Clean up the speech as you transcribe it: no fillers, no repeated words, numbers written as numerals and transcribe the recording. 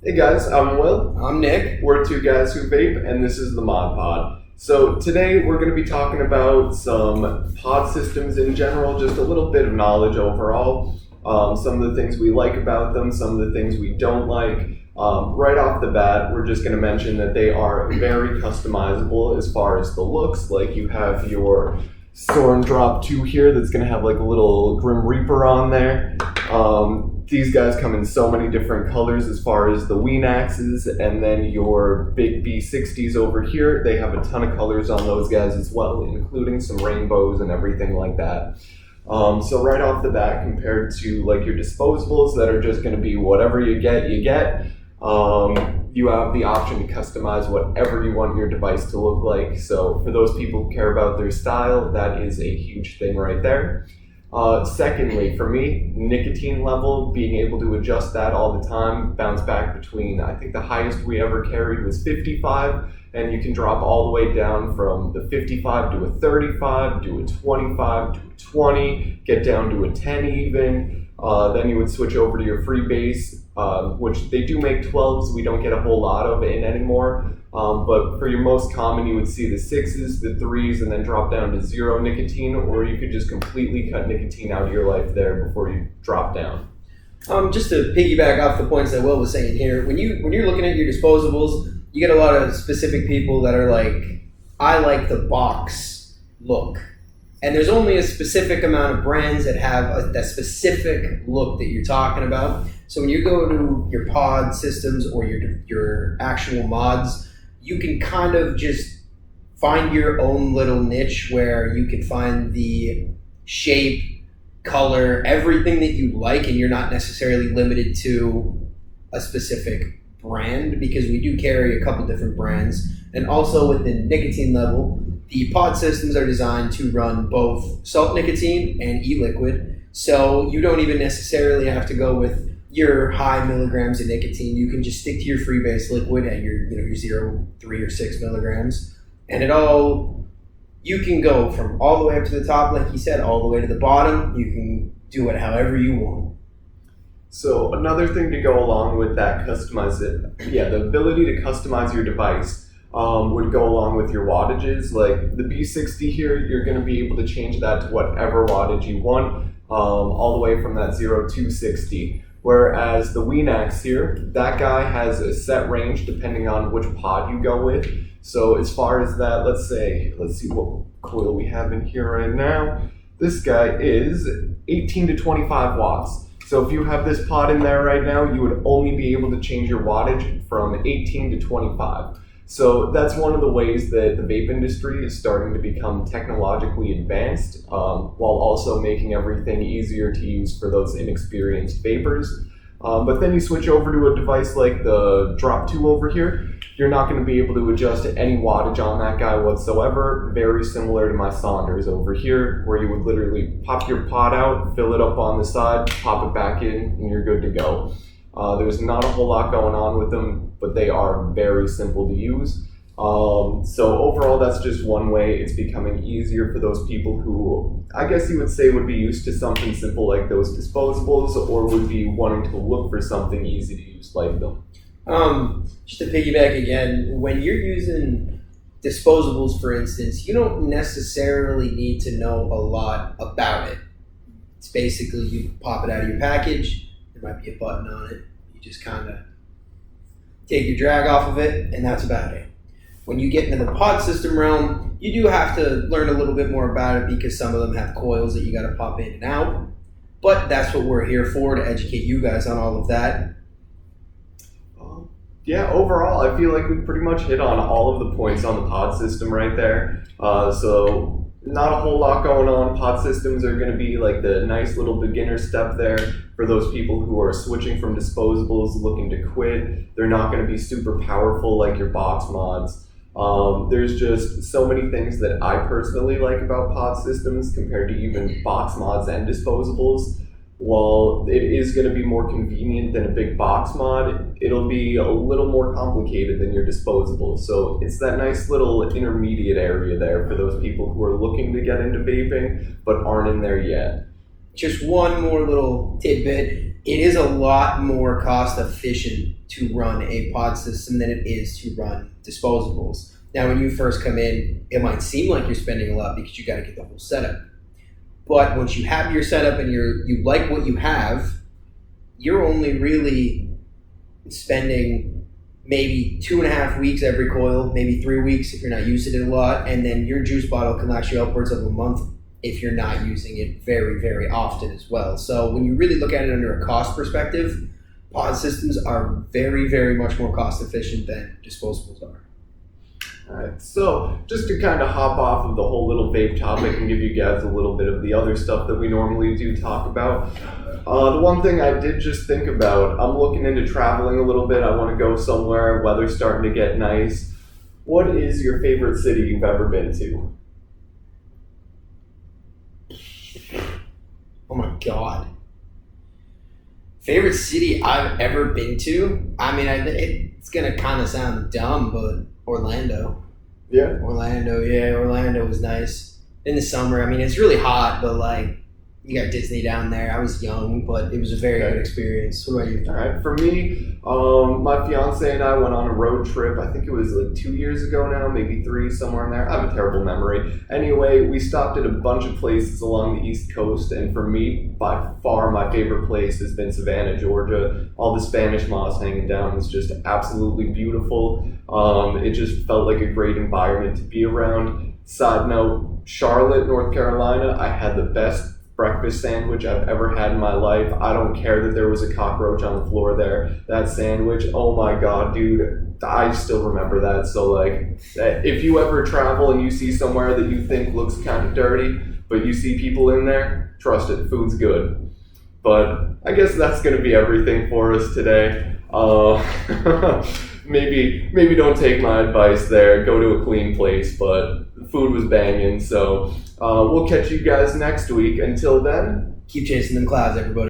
Hey guys, I'm Will. I'm Nick. We're two guys who vape, and this is the Mod Pod. So today we're going to be talking about some pod systems in general, just a little bit of knowledge overall, some of the things we like about them, some of the things we don't like. Right off the bat, we're just going to mention that they are very customizable as far as the looks. Like you have your Soren Drop 2 here that's going to have like a little Grim Reaper on there. These guys come in so many different colors as far as the Weenaxes, and then your big B60s over here, they have a ton of colors on those guys as well, including some rainbows and everything like that. So right off the bat, compared to like your disposables that are just going to be whatever you get, you have the option to customize whatever you want your device to look like. So for those people who care about their style, that is a huge thing right there. Secondly, for me, nicotine level, being able to adjust that all the time, bounce back between, I think the highest we ever carried was 55, and you can drop all the way down from the 55 to a 35, to a 25, to a 20, get down to a 10 even. Then you would switch over to your freebase, which they do make 12s, we don't get a whole lot of in anymore. But for your most common, you would see the 6s, the 3s, and then drop down to 0 nicotine, or you could just completely cut nicotine out of your life there before you drop down. Just to piggyback off the points that Will was saying here, when you're looking at your disposables, you get a lot of specific people that are like, I like the box look. And there's only a specific amount of brands that have that specific look that you're talking about. So when you go to your pod systems or your actual mods, you can kind of just find your own little niche where you can find the shape, color, everything that you like, and you're not necessarily limited to a specific brand, because we do carry a couple different brands. And also with the nicotine level, the pod systems are designed to run both salt nicotine and e-liquid, so you don't even necessarily have to go with your high milligrams of nicotine. You can just stick to your freebase liquid at your 0, 3, or 6 milligrams, and you can go from all the way up to the top, like he said, all the way to the bottom. You can do it however you want. So another thing to go along with that, the ability to customize your device would go along with your wattages. Like the B60 here, you're going to be able to change that to whatever wattage you want, all the way from that 0 to 60. Whereas the Weenax here, that guy has a set range depending on which pod you go with. So as far as that, let's see what coil we have in here right now. This guy is 18 to 25 watts. So if you have this pod in there right now, you would only be able to change your wattage from 18 to 25. So that's one of the ways that the vape industry is starting to become technologically advanced, while also making everything easier to use for those inexperienced vapors. But then you switch over to a device like the Drop 2 over here, you're not going to be able to adjust any wattage on that guy whatsoever. Very similar to my Saunders over here, where you would literally pop your pod out, fill it up on the side, pop it back in, and you're good to go. There's not a whole lot going on with them, but they are very simple to use. So overall, that's just one way it's becoming easier for those people who, I guess you would say, would be used to something simple like those disposables, or would be wanting to look for something easy to use like them. Just to piggyback again, when you're using disposables, for instance, you don't necessarily need to know a lot about it. It's basically you pop it out of your package. There might be a button on it. You just kind of take your drag off of it, and that's about it. When you get into the pod system realm, you do have to learn a little bit more about it, because some of them have coils that you got to pop in and out. But that's what we're here for, to educate you guys on all of that. Yeah, overall, I feel like we pretty much hit on all of the points on the pod system right there. So not a whole lot going on. Pod systems are going to be like the nice little beginner step there for those people who are switching from disposables, looking to quit. They're not going to be super powerful like your box mods. There's just so many things that I personally like about pod systems compared to even box mods and disposables. While it is going to be more convenient than a big box mod, it'll be a little more complicated than your disposable. So it's that nice little intermediate area there for those people who are looking to get into vaping but aren't in there yet. Just one more little tidbit. it is a lot more cost efficient to run a pod system than it is to run disposables. Now, when you first come in, it might seem like you're spending a lot because you got to get the whole setup. But once you have your setup and you like what you have, you're only really spending maybe 2.5 weeks every coil, maybe 3 weeks if you're not using it a lot, and then your juice bottle can last you upwards of a month if you're not using it very, very often as well. So when you really look at it under a cost perspective, pod systems are very, very much more cost efficient than disposables are. Alright, so just to kind of hop off of the whole little vape topic and give you guys a little bit of the other stuff that we normally do talk about. The one thing I did just think about, I'm looking into traveling a little bit. I want to go somewhere, weather's starting to get nice. What is your favorite city you've ever been to? Oh my God. Favorite city I've ever been to? I mean, it's going to kind of sound dumb, but Orlando. Yeah? Orlando was nice. In the summer, I mean, it's really hot, but like, you got Disney down there. I was young, but it was a very good experience. What about you? All right, for me, my fiance and I went on a road trip. I think it was like 2 years ago now, maybe 3, somewhere in there. I have a terrible memory. Anyway, we stopped at a bunch of places along the East Coast, and for me, by far, my favorite place has been Savannah, Georgia. All the Spanish moss hanging down was just absolutely beautiful. It just felt like a great environment to be around. Side note, Charlotte, North Carolina, I had the best breakfast sandwich I've ever had in my life. I don't care that there was a cockroach on the floor there. That sandwich, oh my God, dude, I still remember that. So like, if you ever travel and you see somewhere that you think looks kind of dirty, but you see people in there, trust it, food's good. But I guess that's gonna be everything for us today. Maybe don't take my advice there, go to a clean place, but the food was banging, so we'll catch you guys next week. Until then, Keep chasing them clouds, everybody.